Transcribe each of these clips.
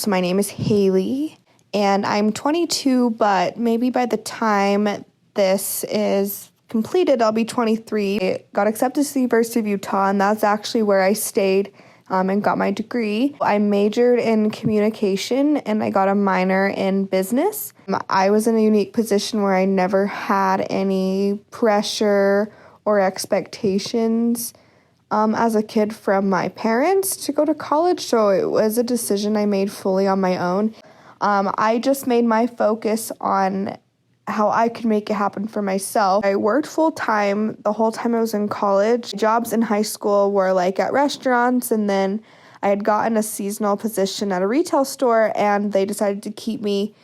So my name is Haley, and I'm 22, but maybe by the time this is completed, I'll be 23. I got accepted to the University of Utah, and that's actually where I stayed and got my degree. I majored in communication, and I got a minor in business. I was in a unique position where I never had any pressure or expectations as a kid from my parents to go to college, so it was a decision I made fully on my own. I just made my focus on how I could make it happen for myself. I worked full-time the whole time I was in college. Jobs in high school were like at restaurants, and then I had gotten a seasonal position at a retail store, and they decided to keep me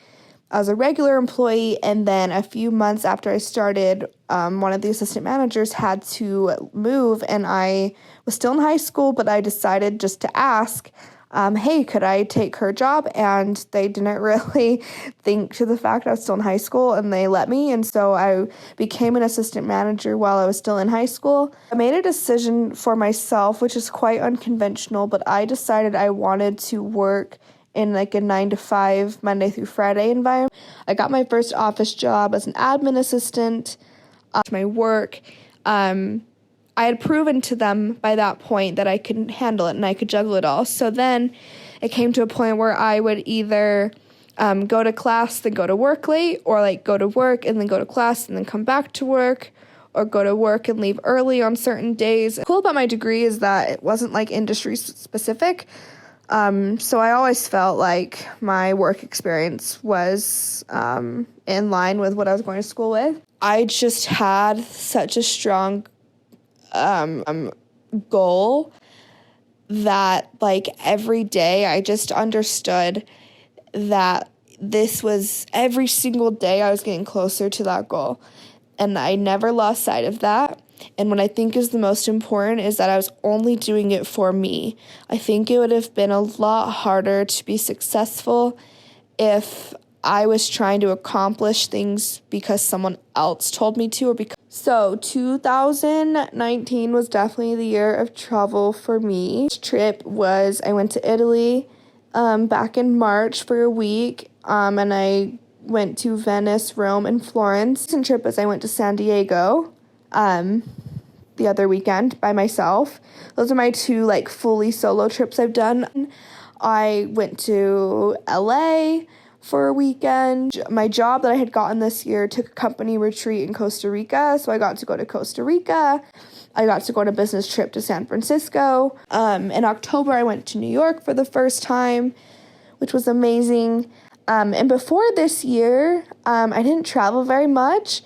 as a regular employee. And then a few months after I started, one of the assistant managers had to move, and I was still in high school, but I decided just to ask, hey, could I take her job? And they didn't really think to the fact I was still in high school, and they let me. And so I became an assistant manager while I was still in high school. I made a decision for myself, which is quite unconventional, but I decided I wanted to work in like a 9-to-5 Monday through Friday environment. I got my first office job as an admin assistant. My work, I had proven to them by that point that I could handle it and I could juggle it all. So then it came to a point where I would either go to class, then go to work late, or like go to work and then go to class and then come back to work, or go to work and leave early on certain days. Cool about my degree is that it wasn't like industry specific. So I always felt like my work experience was in line with what I was going to school with. I just had such a strong goal that like every day I just understood that this was every single day I was getting closer to that goal. And I never lost sight of that. And what I think is the most important is that I was only doing it for me. I think it would have been a lot harder to be successful if I was trying to accomplish things because someone else told me to, or because. So 2019 was definitely the year of travel for me. This trip was, I went to Italy back in March for a week, and I went to Venice, Rome, and Florence. The second trip was I went to San Diego the other weekend by myself. Those are my two like fully solo trips I've done. I went to LA for a weekend. My job that I had gotten this year took a company retreat in Costa Rica, so I got to go to Costa Rica. I got to go on a business trip to San Francisco. In October, I went to New York for the first time, which was amazing. And before this year, I didn't travel very much.